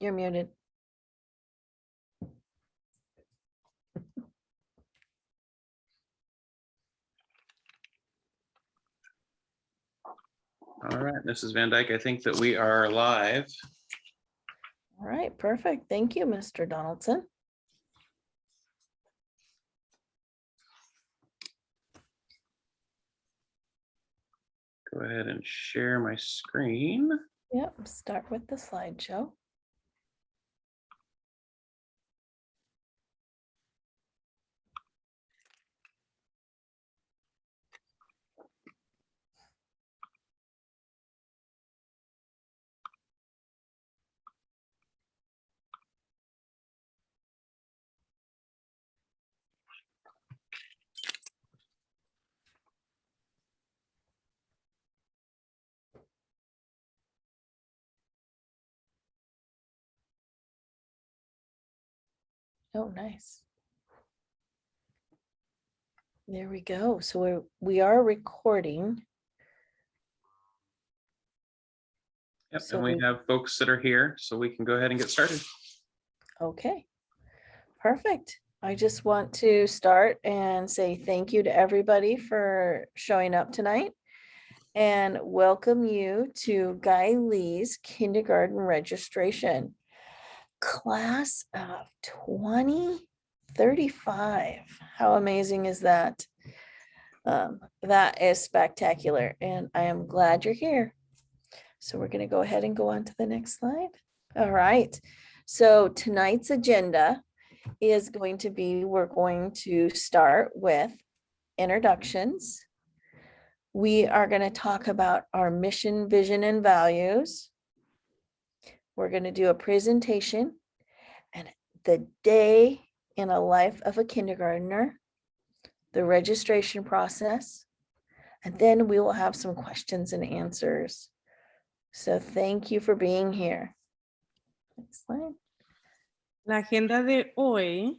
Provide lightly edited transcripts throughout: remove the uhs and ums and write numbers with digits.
You're muted. All right, Mrs. Van Dyke, I think that we are live. All right, perfect. Thank you, Mr. Donaldson. Go ahead and share my screen. Yep, start with the slideshow. Oh, nice. There we go. So we are recording. Yep, So and we have folks that are here, so we can go ahead and get started. Okay, perfect. I just want to start and say thank you to everybody for showing up tonight and welcome you to Guy Lee's kindergarten registration. Class of 2035. How amazing is that? That is spectacular, and I am glad you're here. So we're going to go ahead and go on to the next slide. All right. So tonight's agenda is going to be, we're going to start with introductions. We are going to talk about our mission, vision, and values. We're going to do a presentation and the day in a life of a kindergartner, the registration process, and then we will have some questions and answers. So thank you for being here. Next slide. La agenda de hoy,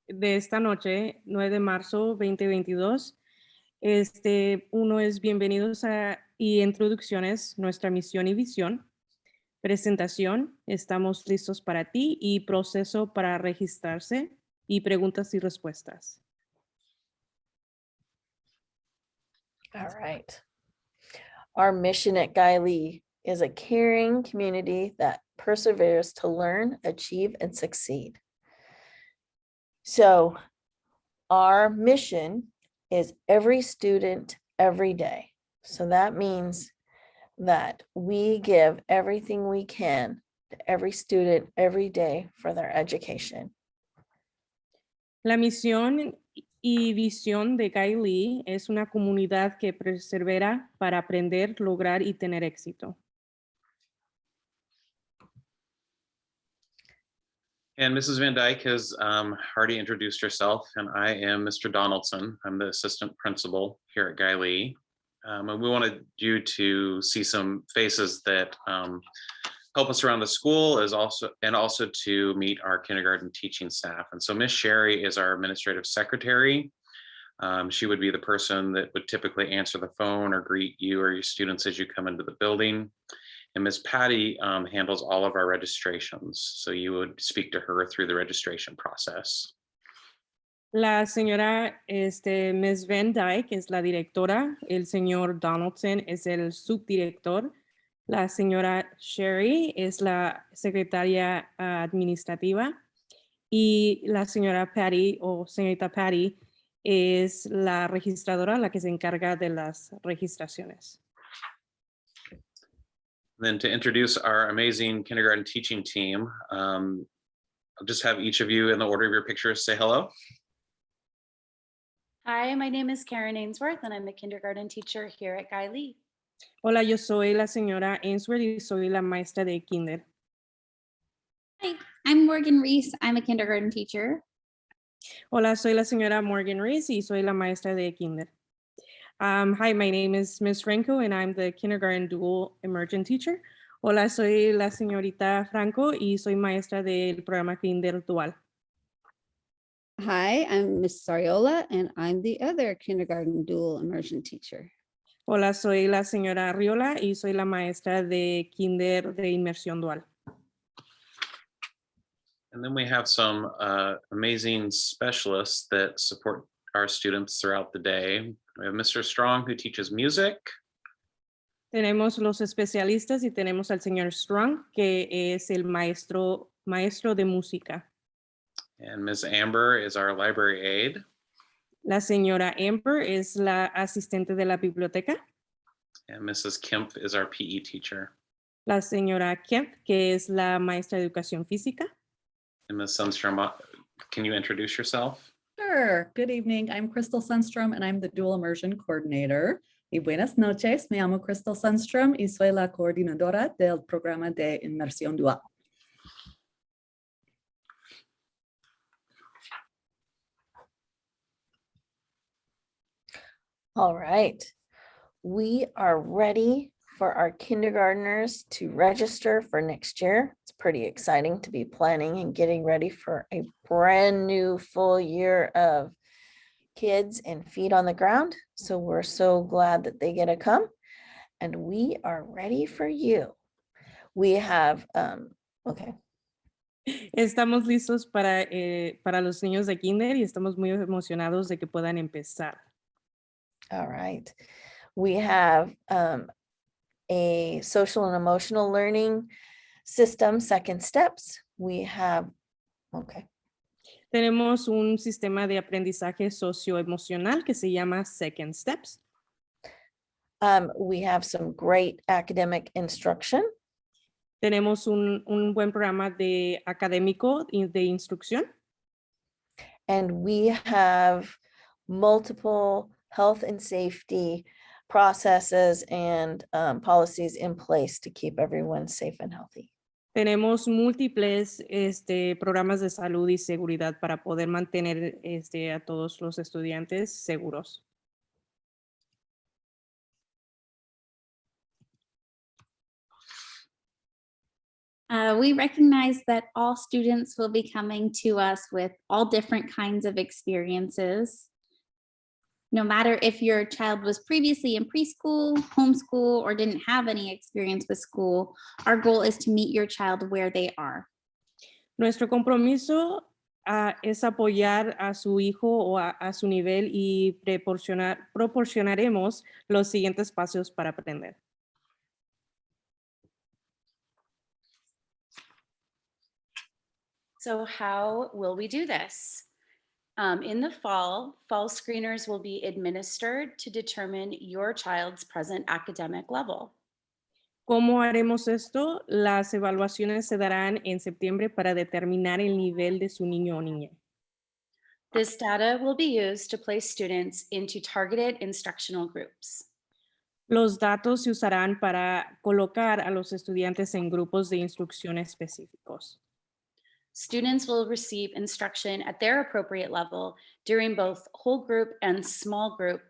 de esta noche, 9 de marzo 2022, uno es bienvenidos y introducciones, nuestra misión y visión, presentación, estamos listos para ti y proceso para registrarse y preguntas y respuestas. All right. Our mission at Guy Lee is a caring community that perseveres to learn, achieve, and succeed. So our mission is every student, every day. So that means that we give everything we can to every student every day for their education. La misión y visión de Guy Lee es una comunidad que persevera para aprender, lograr y tener éxito. And Mrs. Van Dyke has already introduced herself, and I am Mr. Donaldson. I'm the assistant principal here at Guy Lee. And we wanted you to see some faces that help us around the school and also to meet our kindergarten teaching staff. And so Miss Sherry is our administrative secretary. She would be the person that would typically answer the phone or greet you or your students as you come into the building. And Ms. Patty handles all of our registrations. So you would speak to her through the registration process. La señora Ms. Van Dyke es la directora, el señor Donaldson es el subdirector, la señora Sherry es la secretaria administrativa y la señora Patty o señorita Patty es la registradora, la que se encarga de las registraciones. Then to introduce our amazing kindergarten teaching team, I'll just have each of you in the order of your pictures say hello. Hi, my name is Karen Ainsworth, and I'm the kindergarten teacher here at Guy Lee. Hola, yo soy la señora Ainsworth y soy la maestra de kinder. Hi, I'm Morgan Reese. I'm a kindergarten teacher. Hola, soy la señora Morgan Reese y soy la maestra de kinder. Hi, my name is Ms. Franco and I'm the kindergarten dual immersion teacher. Hola, soy la señorita Franco y soy maestra del programa kinder dual. Hi, I'm Miss Sariola, and I'm the other kindergarten dual immersion teacher. Hola, soy la señora Riola y soy la maestra de kinder de inmersión dual. And then we have some amazing specialists that support our students throughout the day. We have Mr. Strong, who teaches music. Tenemos los especialistas y tenemos al señor Strong, que es el maestro de música. And Ms. Amber is our library aide. La señora Amber es la asistente de la biblioteca. And Mrs. Kemp is our PE teacher. La señora Kemp, que es la maestra de educación física. And Ms. Sundstrom, can you introduce yourself? Sure. Good evening. I'm Crystal Sundstrom and I'm the Dual Immersion Coordinator. Y buenas noches. Me llamo Crystal Sundstrom y soy la coordinadora del programa de Inmersión Dual. All right. We are ready for our kindergartners to register for next year. It's pretty exciting to be planning and getting ready for a brand new full year of kids and feet on the ground. So we're so glad that they get to come and we are ready for you. We have, okay. Estamos listos para los niños de kinder y estamos muy emocionados de que puedan empezar. All right. We have a social and emotional learning system, second steps. We have, okay. Tenemos un sistema de aprendizaje socioemocional que se llama Second Steps. We have some great academic instruction. Tenemos un buen programa de académico y de instrucción. And we have multiple health and safety processes and policies in place to keep everyone safe and healthy. Tenemos múltiples programas de salud y seguridad para poder mantener a todos los estudiantes seguros. We recognize that all students will be coming to us with all different kinds of experiences. No matter if your child was previously in preschool, homeschool, or didn't have any experience with school, our goal is to meet your child where they are. Nuestro compromiso es apoyar a su hijo o a su nivel y proporcionaremos los siguientes pasos para aprender. So how will we do this? In the fall screeners will be administered to determine your child's present academic level. ¿Cómo haremos esto? Las evaluaciones se darán en septiembre para determinar el nivel de su niño o niña. This data will be used to place students into targeted instructional groups. Los datos se usarán para colocar a los estudiantes en grupos de instrucción específicos. Students will receive instruction at their appropriate level during both whole group and small group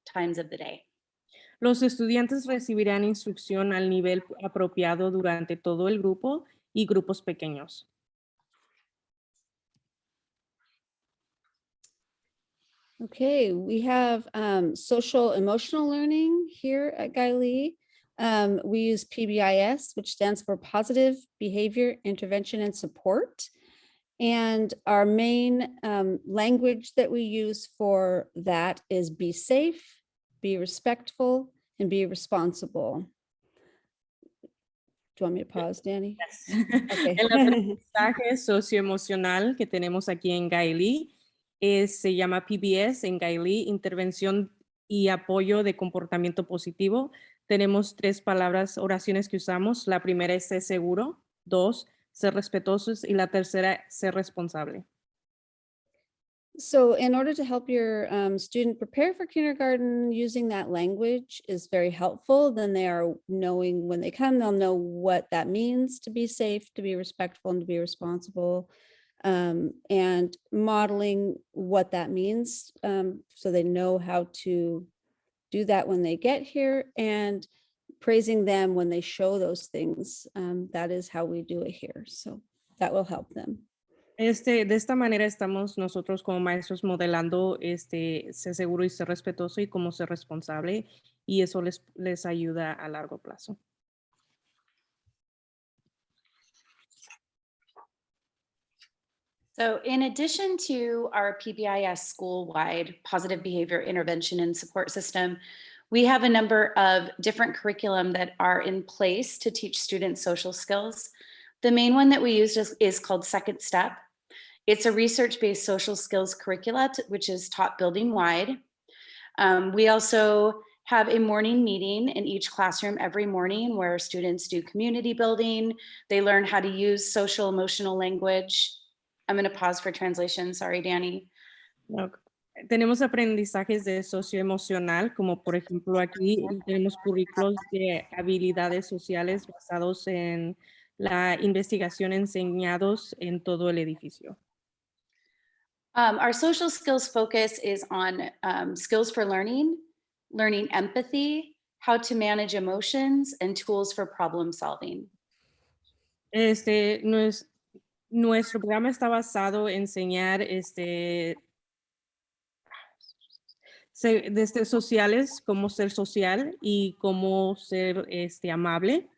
times of the day. Los estudiantes recibirán instrucción al nivel apropiado durante todo el grupo y grupos pequeños. Okay, we have social emotional learning here at Guy Lee. We use PBIS, which stands for Positive Behavior Intervention and Support. And our main language that we use for that is be safe, be respectful, and be responsible. Do you want me to pause, Danny? Okay. El aprendizaje socioemocional que tenemos aquí en Guy Lee se llama PBS en Guy Lee, intervención y apoyo de comportamiento positivo. Tenemos 3 palabras, oraciones que usamos. La primera es ser seguro, 2, ser respetuosos y la tercera, ser responsable. So in order to help your student prepare for kindergarten, using that language is very helpful. Then they are knowing when they come, they'll know what that means to be safe, to be respectful, and to be responsible, and modeling what that means so they know how to do that when they get here, and praising them when they show those things. That is how we do it here. So that will help them. De esta manera estamos nosotros como maestros modelando ser seguro y ser respetuoso y cómo ser responsable, y eso les ayuda a largo plazo. So in addition to our PBIS school-wide positive behavior intervention and support system, we have a number of different curriculum that are in place to teach students social skills. The main one that we use is called Second Step. It's a research-based social skills curricula, which is taught building-wide. We also have a morning meeting in each classroom every morning where students do community building. They learn how to use social emotional language. I'm going to pause for translation. Sorry, Danny. No, tenemos aprendizajes de socioemocional, como por ejemplo aquí tenemos currículos de habilidades sociales basados en la investigación enseñados en todo el edificio. Our social skills focus is on skills for learning empathy, how to manage emotions, and tools for problem solving. Nuestro programa está basado en enseñar desde sociales, cómo ser social y cómo ser amable.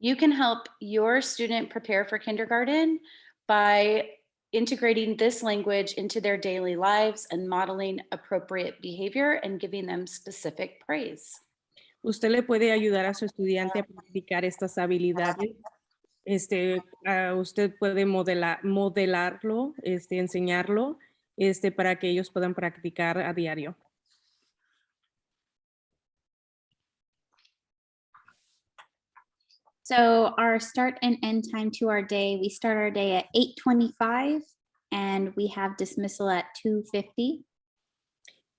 You can help your student prepare for kindergarten by integrating this language into their daily lives and modeling appropriate behavior and giving them specific praise. Usted le puede ayudar a su estudiante a practicar estas habilidades. Usted puede modelarlo, enseñarlo, para que ellos puedan practicar a diario. So our start and end time to our day, we start our day at 8:25 and we have dismissal at 2:50.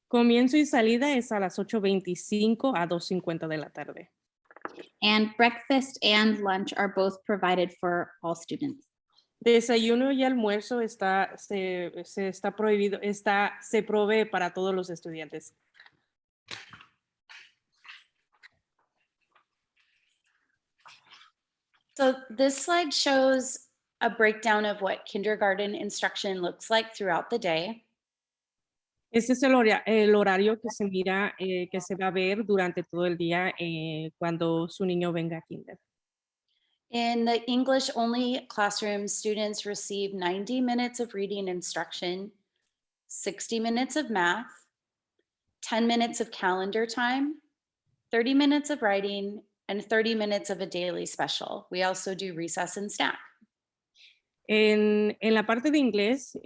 Comienzo y salida es a las 8:25 a 2:50 de la tarde. And breakfast and lunch are both provided for all students. Desayuno y almuerzo se provee para todos los estudiantes. So this slide shows a breakdown of what kindergarten instruction looks like throughout the day. Este es el horario que se mira, que se va a ver durante todo el día cuando su niño venga a kinder. In the English only classroom, students receive 90 minutes of reading instruction, 60 minutes of math, 10 minutes of calendar time, 30 minutes of writing, and 30 minutes of a daily special. We also do recess and snack. En la parte de inglés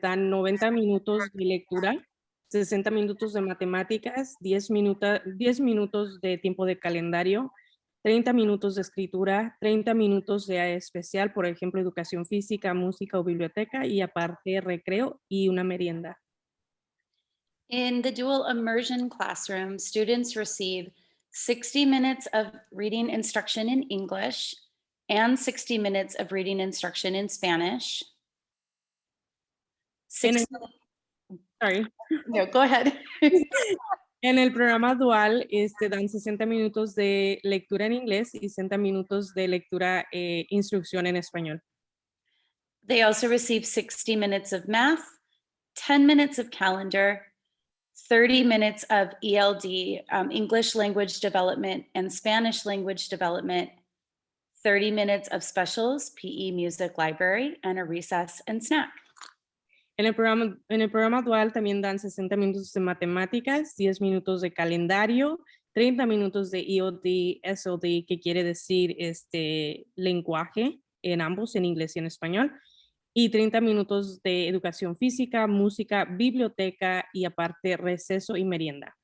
dan 90 minutos de lectura, 60 minutos de matemáticas, 10 minutos de tiempo de calendario, 30 minutos de escritura, 30 minutos de especial, por ejemplo, educación física, música o biblioteca, y aparte recreo y una merienda. In the dual immersion classroom, students receive 60 minutes of reading instruction in English and 60 minutes of reading instruction in Spanish. No, go ahead. En el programa dual dan 60 minutos de lectura en inglés y 60 minutos de lectura instrucción en español. They also receive 60 minutes of math, 10 minutes of calendar, 30 minutes of ELD, English language development and Spanish language development, 30 minutes of specials, PE, music, library, and a recess and snack. En el programa dual también dan 60 minutos de matemáticas, 10 minutos de calendario, 30 minutos de EOD, SOD, que quiere decir lenguaje en ambos, en inglés y en español, y 30 minutos de educación física, música, biblioteca y aparte receso y merienda.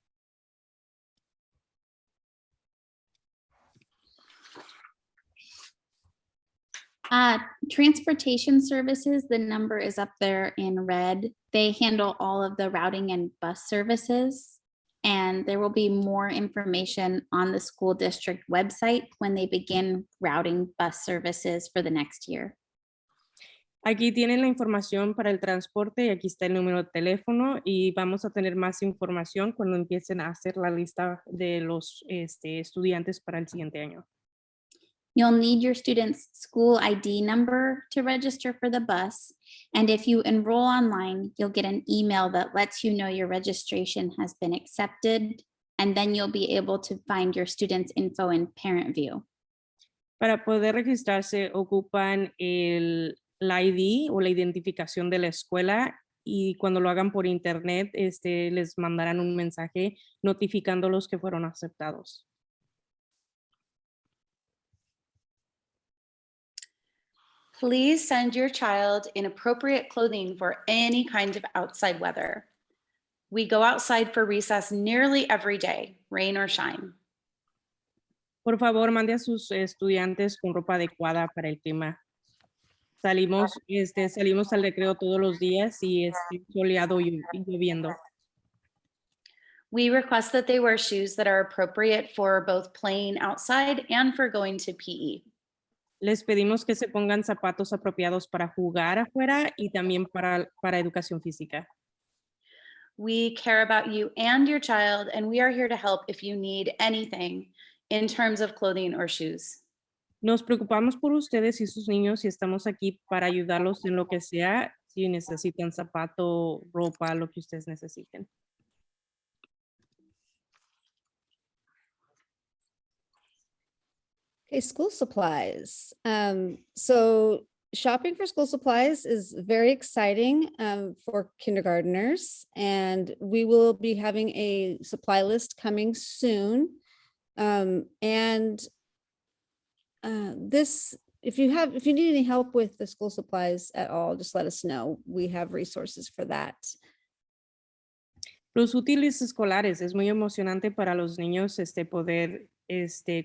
Transportation services, the number is up there in red. They handle all of the routing and bus services. And there will be more information on the school district website when they begin routing bus services for the next year. Aquí tienen la información para el transporte y aquí está el número de teléfono y vamos a tener más información cuando empiecen a hacer la lista de los estudiantes para el siguiente año. You'll need your student's school ID number to register for the bus. And if you enroll online, you'll get an email that lets you know your registration has been accepted. And then you'll be able to find your student's info in Parent View. Para poder registrarse ocupan la ID o la identificación de la escuela y cuando lo hagan por internet les mandarán un mensaje notificándolos que fueron aceptados. Please send your child in appropriate clothing for any kind of outside weather. We go outside for recess nearly every day, rain or shine. Por favor, mande a sus estudiantes con ropa adecuada para el clima. Salimos al recreo todos los días y soleado y lloviendo. We request that they wear shoes that are appropriate for both playing outside and for going to PE. Les pedimos que se pongan zapatos apropiados para jugar afuera y también para educación física. We care about you and your child, and we are here to help if you need anything in terms of clothing or shoes. Nos preocupamos por ustedes y sus niños y estamos aquí para ayudarlos en lo que sea, si necesitan zapato, ropa, lo que ustedes necesiten. Okay, school supplies. So shopping for school supplies is very exciting for kindergartners, and we will be having a supply list coming soon. If you need any help with the school supplies at all, just let us know. We have resources for that. Los útiles escolares, es muy emocionante para los niños poder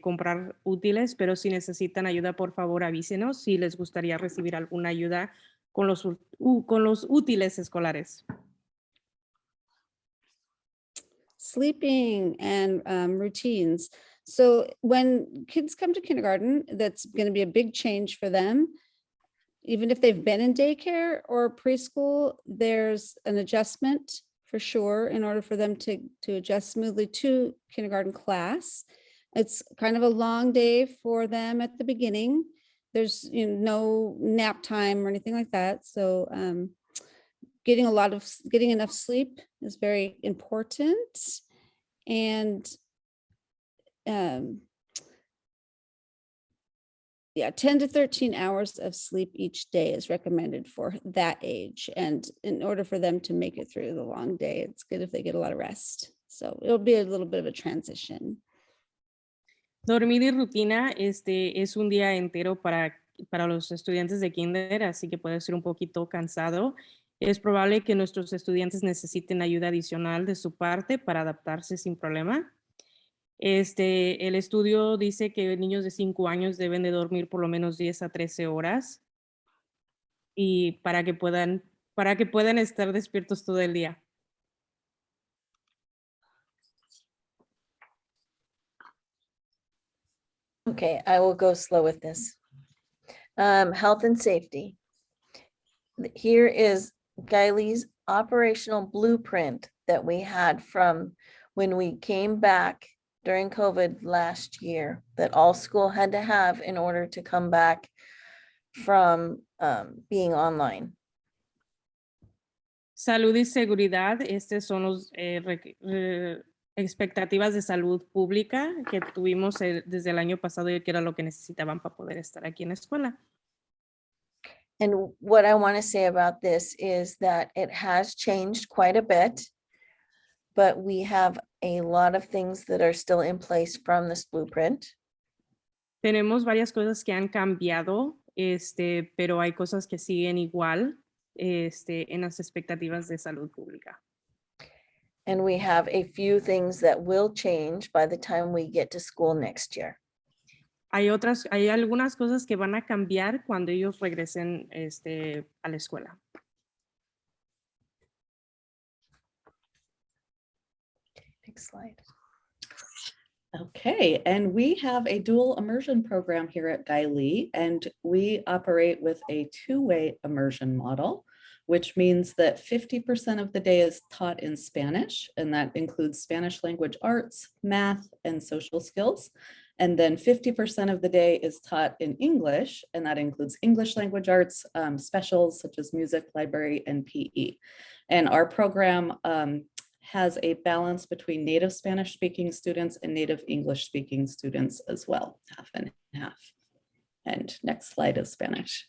comprar útiles, pero si necesitan ayuda, por favor avísenos si les gustaría recibir alguna ayuda con los útiles escolares. Sleeping and routines. So when kids come to kindergarten, that's going to be a big change for them. Even if they've been in daycare or preschool, there's an adjustment for sure in order for them to adjust smoothly to kindergarten class. It's kind of a long day for them at the beginning. There's no nap time or anything like that. So getting enough sleep is very important. And 10 to 13 hours of sleep each day is recommended for that age. And in order for them to make it through the long day, it's good if they get a lot of rest. So it'll be a little bit of a transition. Dormir y rutina es un día entero para los estudiantes de kinder, así que puede ser un poquito cansado. Es probable que nuestros estudiantes necesiten ayuda adicional de su parte para adaptarse sin problema. El estudio dice que niños de 5 años deben de dormir por lo menos 10 a 13 horas y para que puedan estar despiertos todo el día. Okay, I will go slow with this. Health and safety. Here is Guylee's operational blueprint that we had from when we came back during COVID last year, that all school had to have in order to come back from being online. Salud y seguridad, estas son los expectativas de salud pública que tuvimos desde el año pasado y que era lo que necesitaban para poder estar aquí en la escuela. And what I want to say about this is that it has changed quite a bit, but we have a lot of things that are still in place from this blueprint. Tenemos varias cosas que han cambiado, pero hay cosas que siguen igual en las expectativas de salud pública. And we have a few things that will change by the time we get to school next year. Hay algunas cosas que van a cambiar cuando ellos regresen a la escuela. Next slide. Okay, and we have a dual immersion program here at Guylee, and we operate with a two-way immersion model, which means that 50% of the day is taught in Spanish, and that includes Spanish language arts, math, and social skills. And then 50% of the day is taught in English, and that includes English language arts, specials such as music, library, and PE. And our program has a balance between native Spanish speaking students and native English speaking students as well, half and half. And next slide is Spanish.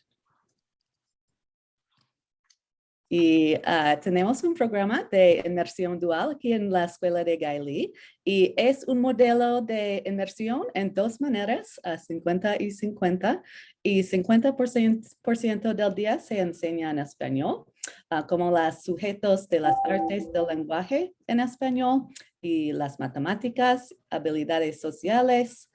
Y tenemos un programa de inmersión dual aquí en la escuela de Gailey y es un modelo de inmersión en dos maneras, 50 y 50, y 50% del día se enseña en español, como los sujetos de las artes del lenguaje en español y las matemáticas, habilidades sociales,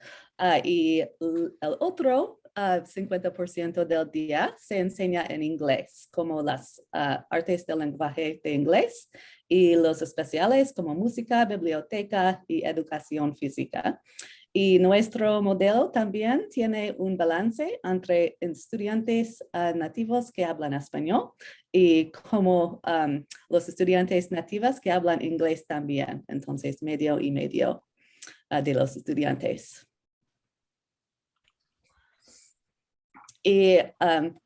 y el otro 50% del día se enseña en inglés, como las artes del lenguaje de inglés y los especiales como música, biblioteca y educación física. Y nuestro modelo también tiene un balance entre estudiantes nativos que hablan español y como los estudiantes nativos que hablan inglés también. Entonces, medio y medio de los estudiantes.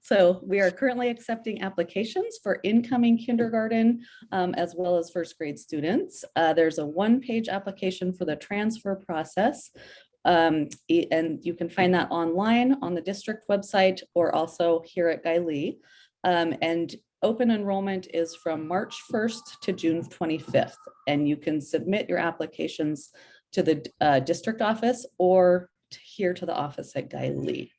So we are currently accepting applications for incoming kindergarten as well as first grade students. There's a one-page application for the transfer process. And you can find that online on the district website or also here at Gailey. And open enrollment is from March 1st to June 25th. And you can submit your applications to the district office or here to the office at Gailey.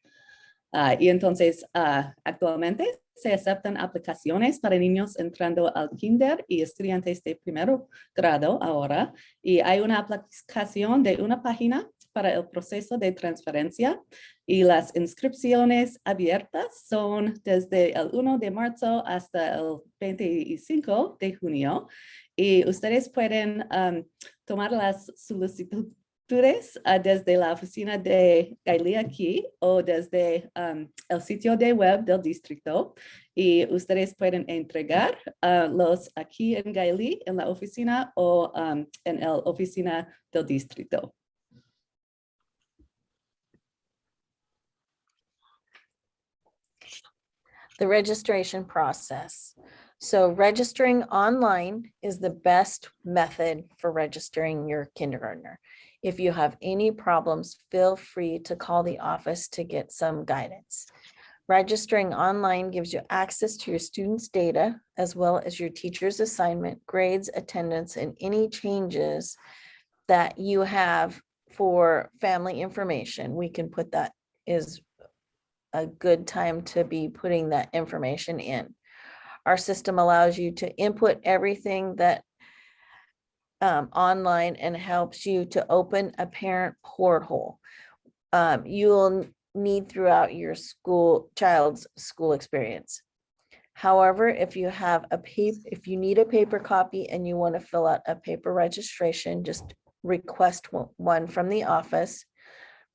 Y entonces, actualmente se aceptan aplicaciones para niños entrando al kinder y estudiantes de primero grado ahora. Y hay una aplicación de una página para el proceso de transferencia. Y las inscripciones abiertas son desde el 1 de marzo hasta el 25 de junio. Y ustedes pueden tomar las solicitudes desde la oficina de Gailey aquí o desde el sitio de web del distrito y ustedes pueden entregar los aquí en Gailey en la oficina o en la oficina del distrito. The registration process. So registering online is the best method for registering your kindergartner. If you have any problems, feel free to call the office to get some guidance. Registering online gives you access to your students' data, as well as your teacher's assignment, grades, attendance, and any changes that you have for family information. We can put that is a good time to be putting that information in. Our system allows you to input everything that online and helps you to open a parent portal. You'll need throughout your child's school experience. However, if you need a paper copy and you want to fill out a paper registration, just request one from the office.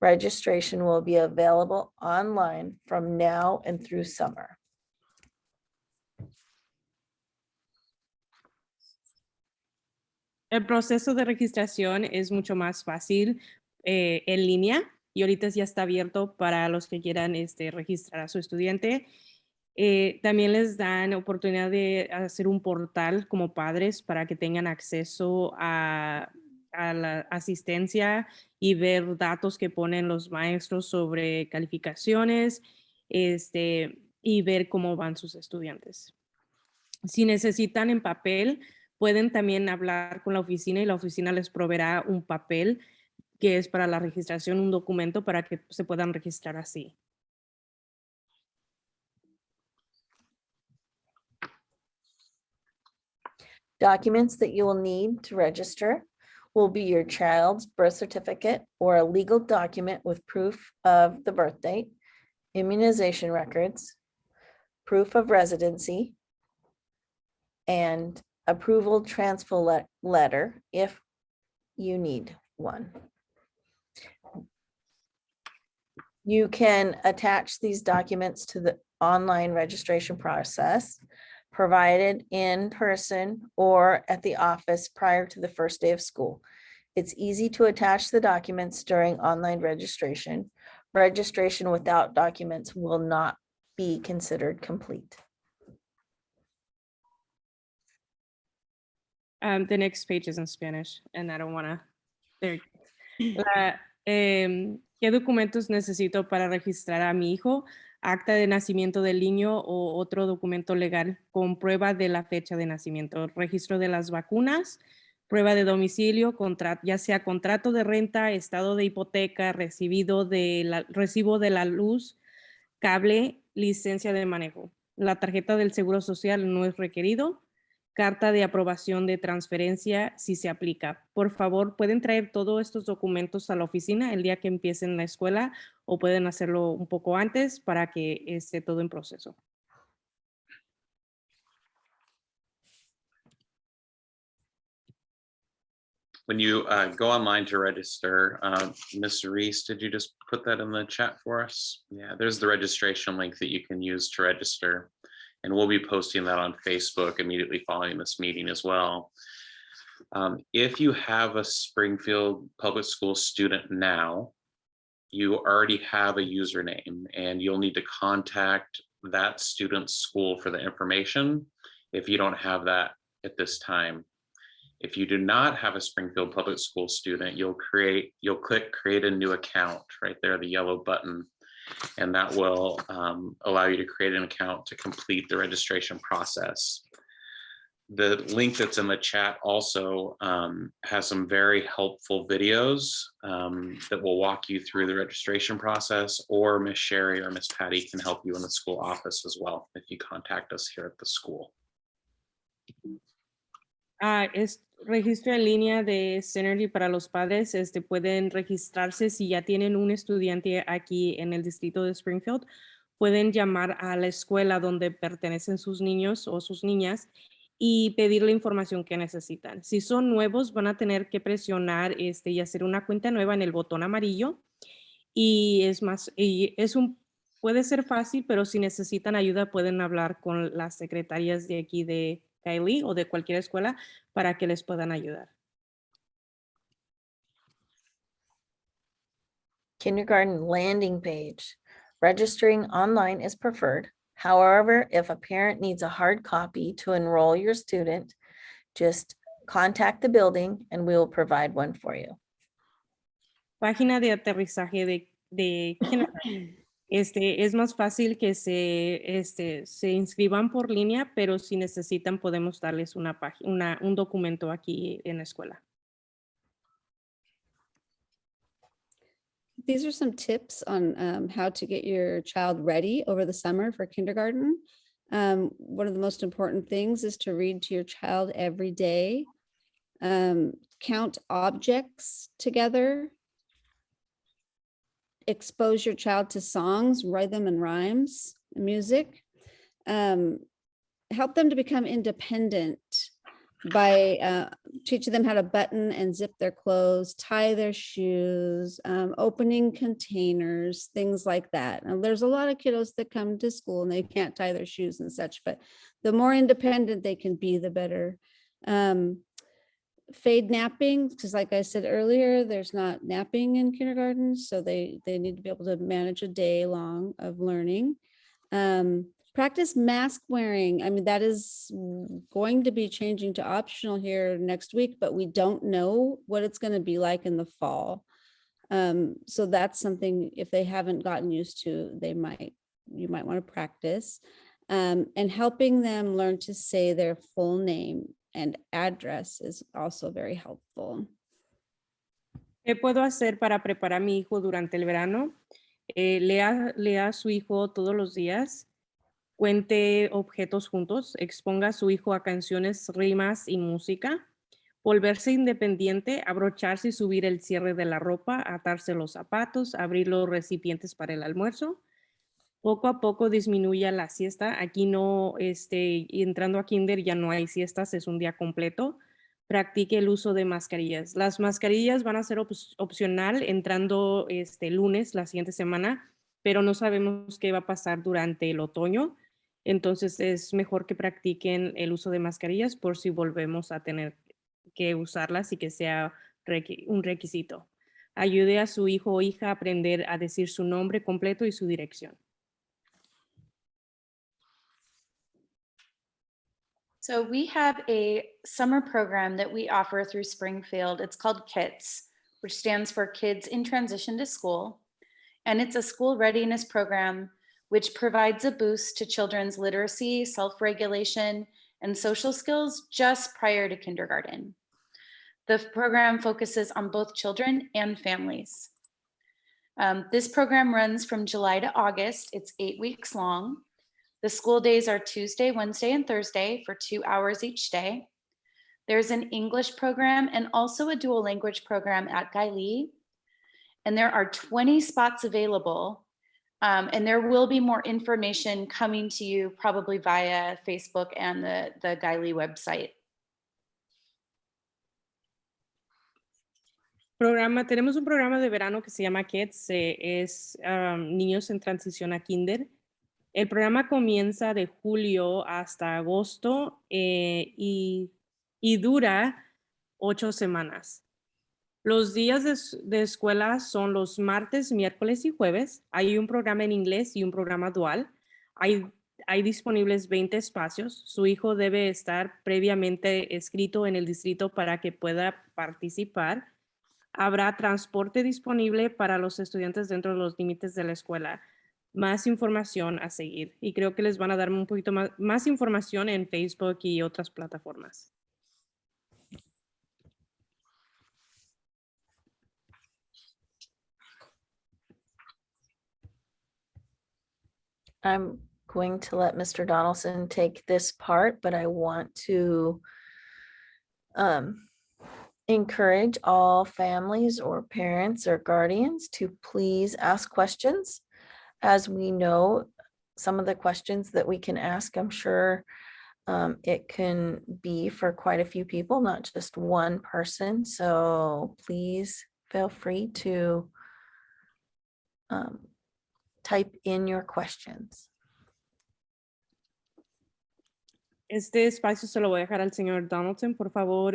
Registration will be available online from now and through summer. El proceso de registración es mucho más fácil en línea y ahorita ya está abierto para los que quieran registrar a su estudiante. También les dan oportunidad de hacer un portal como padres para que tengan acceso a la asistencia y ver datos que ponen los maestros sobre calificaciones y ver cómo van sus estudiantes. Si necesitan en papel, pueden también hablar con la oficina y la oficina les proveerá un papel que es para la registración, un documento para que se puedan registrar así. Documents that you will need to register will be your child's birth certificate or a legal document with proof of the birth date, immunization records, proof of residency, and approval transfer letter if you need one. You can attach these documents to the online registration process provided in person or at the office prior to the first day of school. It's easy to attach the documents during online registration. Registration without documents will not be considered complete. The next page is in Spanish, and I don't want to. ¿Qué documentos necesito para registrar a mi hijo? Acta de nacimiento del niño o otro documento legal con prueba de la fecha de nacimiento. Registro de las vacunas, prueba de domicilio, ya sea contrato de renta, estado de hipoteca, recibo de la luz, cable, licencia de manejo. La tarjeta del Seguro Social no es requerido. Carta de aprobación de transferencia si se aplica. Por favor, pueden traer todos estos documentos a la oficina el día que empiecen la escuela o pueden hacerlo un poco antes para que esté todo en proceso. When you go online to register, Ms. Reese, did you just put that in the chat for us? Yeah, there's the registration link that you can use to register. And we'll be posting that on Facebook immediately following this meeting as well. If you have a Springfield Public School student now, you already have a username and you'll need to contact that student's school for the information if you don't have that at this time. If you do not have a Springfield Public School student, you'll click create a new account right there, the yellow button, and that will allow you to create an account to complete the registration process. The link that's in the chat also has some very helpful videos that will walk you through the registration process, or Miss Sherry or Miss Patty can help you in the school office as well if you contact us here at the school. Es registro en línea de Synergy para los padres. Pueden registrarse si ya tienen un estudiante aquí en el distrito de Springfield. Pueden llamar a la escuela donde pertenecen sus niños o sus niñas y pedir la información que necesitan. Si son nuevos, van a tener que presionar y hacer una cuenta nueva en el botón amarillo. Y puede ser fácil, pero si necesitan ayuda, pueden hablar con las secretarias de aquí de Kylie o de cualquier escuela para que les puedan ayudar. Kindergarten landing page. Registering online is preferred. However, if a parent needs a hard copy to enroll your student, just contact the building and we will provide one for you. Página de aterrizaje de Kindergarten. Es más fácil que se inscriban por línea, pero si necesitan podemos darles un documento aquí en la escuela. These are some tips on how to get your child ready over the summer for kindergarten. One of the most important things is to read to your child every day. Count objects together. Expose your child to songs, rhythm and rhymes, music. Help them to become independent by teaching them how to button and zip their clothes, tie their shoes, opening containers, things like that. Now, there's a lot of kiddos that come to school and they can't tie their shoes and such, but the more independent they can be, the better. Fade napping, because like I said earlier, there's not napping in kindergarten, so they need to be able to manage a day long of learning. Practice mask wearing. I mean, that is going to be changing to optional here next week, but we don't know what it's going to be like in the fall. So that's something, if they haven't gotten used to, you might want to practice. And helping them learn to say their full name and address is also very helpful. ¿Qué puedo hacer para preparar a mi hijo durante el verano? Lea a su hijo todos los días, cuente objetos juntos, exponga a su hijo a canciones, rimas y música, volverse independiente, abrocharse y subir el cierre de la ropa, atarse los zapatos, abrir los recipientes para el almuerzo. Poco a poco disminuya la siesta. Aquí no, entrando a kinder ya no hay siestas, es un día completo. Practique el uso de mascarillas. Las mascarillas van a ser opcional entrando lunes, la siguiente semana, pero no sabemos qué va a pasar durante el otoño. Entonces es mejor que practiquen el uso de mascarillas por si volvemos a tener que usarlas y que sea un requisito. Ayude a su hijo o hija a aprender a decir su nombre completo y su dirección. So we have a summer program that we offer through Springfield. It's called KITS, which stands for Kids in Transition to School. and it's a school readiness program which provides a boost to children's literacy, self-regulation, and social skills just prior to kindergarten. The program focuses on both children and families. This program runs from July to August. It's 8 weeks long. The school days are Tuesday, Wednesday, and Thursday for 2 hours each day. There's an English program and also a dual language program at Guy Lee. And there are 20 spots available. And there will be more information coming to you probably via Facebook and the Guy Lee website. Tenemos un programa de verano que se llama Kids, es niños en transición a kinder. El programa comienza de julio hasta agosto y dura 8 semanas. Los días de escuela son los martes, miércoles y jueves. Hay un programa en inglés y un programa dual. Hay disponibles 20 espacios. Su hijo debe estar previamente inscrito en el distrito para que pueda participar. Habrá transporte disponible para los estudiantes dentro de los límites de la escuela. Más información a seguir. Y creo que les van a dar un poquito más información en Facebook y otras plataformas. I'm going to let Mr. Donaldson take this part, but I want to encourage all families or parents or guardians to please ask questions. As we know, some of the questions that we can ask, I'm sure it can be for quite a few people, not just one person. So please feel free to type in your questions. Este espacio se lo voy a dejar al señor Donaldson. Por favor,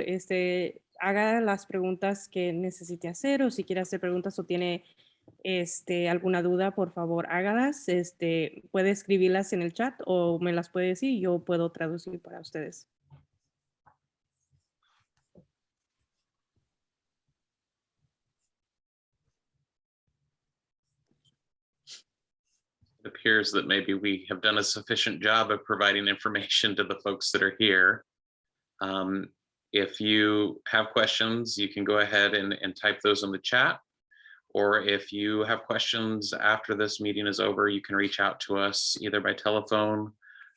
haga las preguntas que necesite hacer, o si quiere hacer preguntas o tiene alguna duda, por favor, hágalas. Puede escribirlas en el chat o me las puede decir y yo puedo traducir para ustedes. It appears that maybe we have done a sufficient job of providing information to the folks that are here. If you have questions, you can go ahead and type those in the chat. Or if you have questions after this meeting is over, you can reach out to us either by telephone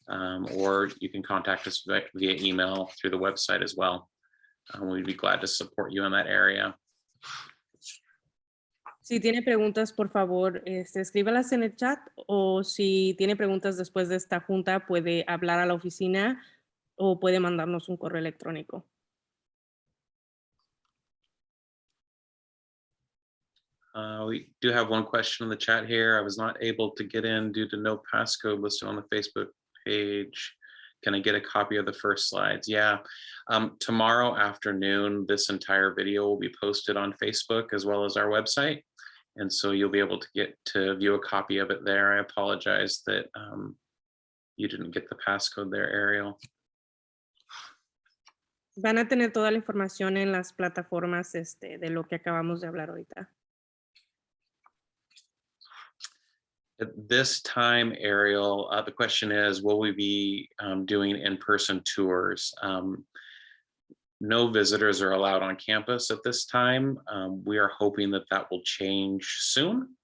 or you can contact us via email through the website as well. We'd be glad to support you in that area. Si tiene preguntas, por favor, escríbalas en el chat, o si tiene preguntas después de esta junta, puede hablar a la oficina o puede mandarnos un correo electrónico. We do have one question in the chat here. I was not able to get in due to no passcode listed on the Facebook page. Can I get a copy of the first slides? Yeah. Tomorrow afternoon, this entire video will be posted on Facebook as well as our website. And so you'll be able to get to view a copy of it there. I apologize that you didn't get the passcode there, Ariel. Van a tener toda la información en las plataformas de lo que acabamos de hablar ahorita. At this time, Ariel, the question is, will we be doing in-person tours? No visitors are allowed on campus at this time. We are hoping that that will change soon.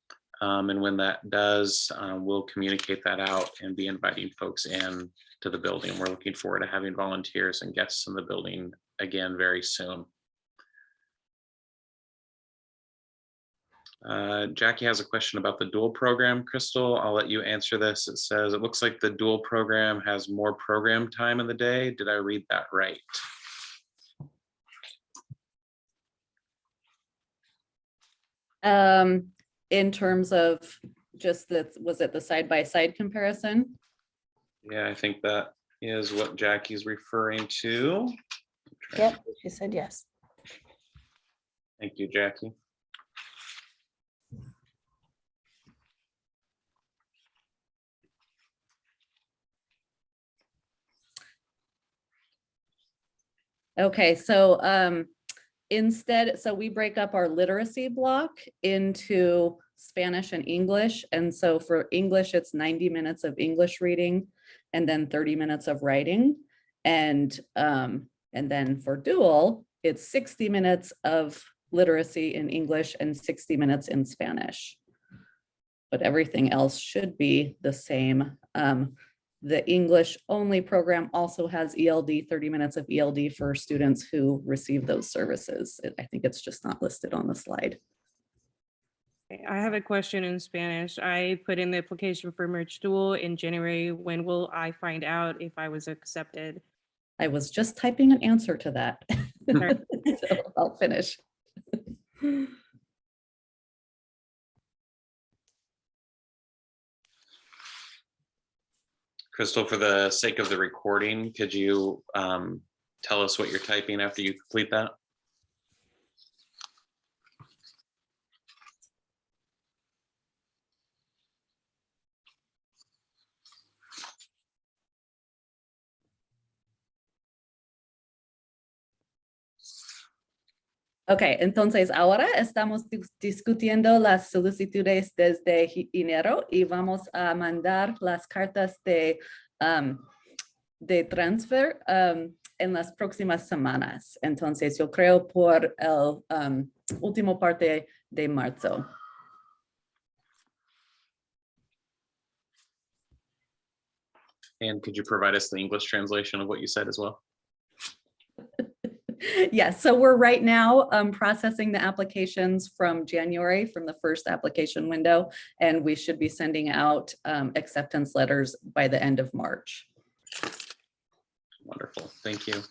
And when that does, we'll communicate that out and be inviting folks in to the building. We're looking forward to having volunteers and guests in the building again very soon. Jackie has a question about the dual program. Crystal, I'll let you answer this. It says, it looks like the dual program has more program time in the day. Did I read that right? In terms of just that, was it the side-by-side comparison? Yeah, I think that is what Jackie's referring to. Yep, she said yes. Thank you, Jackie. Okay, so instead, so we break up our literacy block into Spanish and English. And so for English, it's 90 minutes of English reading and then 30 minutes of writing. And then for dual, it's 60 minutes of literacy in English and 60 minutes in Spanish. But everything else should be the same. The English only program also has ELD, 30 minutes of ELD for students who receive those services. I think it's just not listed on the slide. I have a question in Spanish. I put in the application for Merge Dual in January. When will I find out if I was accepted? I was just typing an answer to that. Sorry. So I'll finish. Crystal, for the sake of the recording, could you tell us what you're typing after you complete that? Ok, entonces ahora estamos discutiendo las solicitudes desde enero y vamos a mandar las cartas de transfer en las próximas semanas. Entonces yo creo por el último parte de marzo. And could you provide us the English translation of what you said as well? Yes, so we're right now processing the applications from January, from the first application window, and we should be sending out acceptance letters by the end of March. Wonderful, thank you.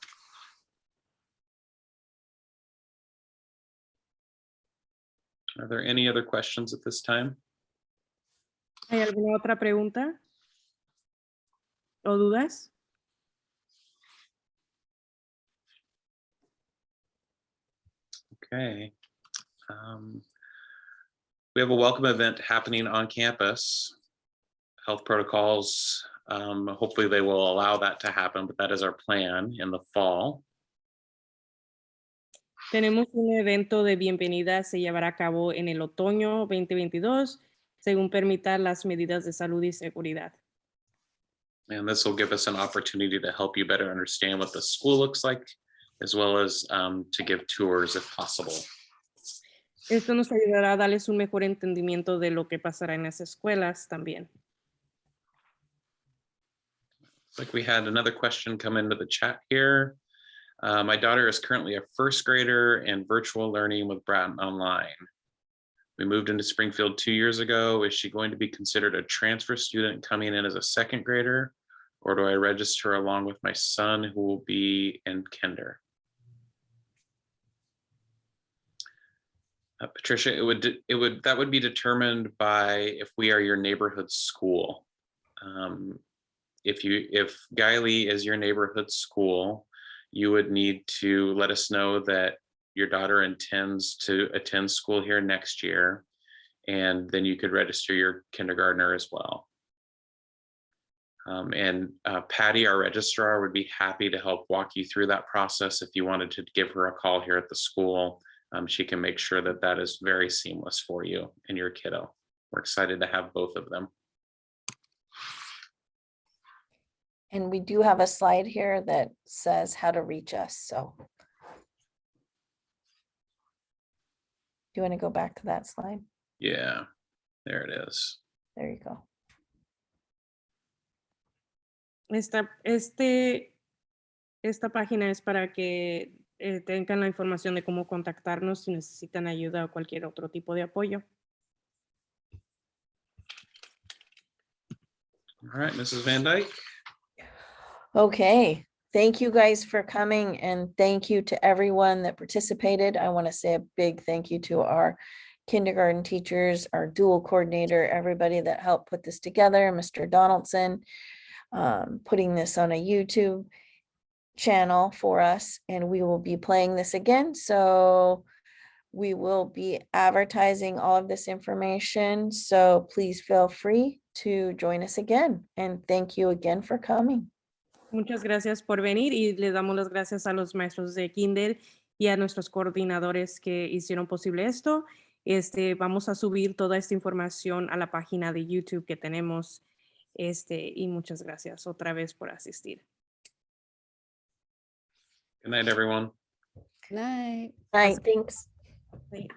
Are there any other questions at this time? ¿Hay alguna otra pregunta o dudas? Okay. We have a welcome event happening on campus. Health protocols, hopefully they will allow that to happen, but that is our plan in the fall. Tenemos un evento de bienvenida, se llevará a cabo en el otoño 2022, según permitan las medidas de salud y seguridad. And this will give us an opportunity to help you better understand what the school looks like, as well as to give tours if possible. Esto nos ayudará a darles un mejor entendimiento de lo que pasará en las escuelas también. Looks like we had another question come into the chat here. My daughter is currently a first grader in virtual learning with Bratton Online. We moved into Springfield 2 years ago. Is she going to be considered a transfer student coming in as a second grader? Or do I register along with my son who will be in kinder? Patricia, that would be determined by if we are your neighborhood school. If Guiley is your neighborhood school, you would need to let us know that your daughter intends to attend school here next year, and then you could register your kindergartner as well. Patty, our registrar, would be happy to help walk you through that process. If you wanted to give her a call here at the school, she can make sure that that is very seamless for you and your kiddo. We're excited to have both of them. And we do have a slide here that says how to reach us. So do you want to go back to that slide? Yeah, there it is. There you go. Esta página es para que tengan la información de cómo contactarnos si necesitan ayuda o cualquier otro tipo de apoyo. All right, Mrs. Van Dyke. Okay, thank you guys for coming, and thank you to everyone that participated. I want to say a big thank you to our kindergarten teachers, our dual coordinator, everybody that helped put this together, Mr. Donaldson, putting this on a YouTube channel for us, and we will be playing this again. So we will be advertising all of this information. So please feel free to join us again. And thank you again for coming. Muchas gracias por venir y le damos las gracias a los maestros de kinder y a nuestros coordinadores que hicieron posible esto. Vamos a subir toda esta información a la página de YouTube que tenemos. Y muchas gracias otra vez por asistir. Good night, everyone. Night. All right, thanks. Sí.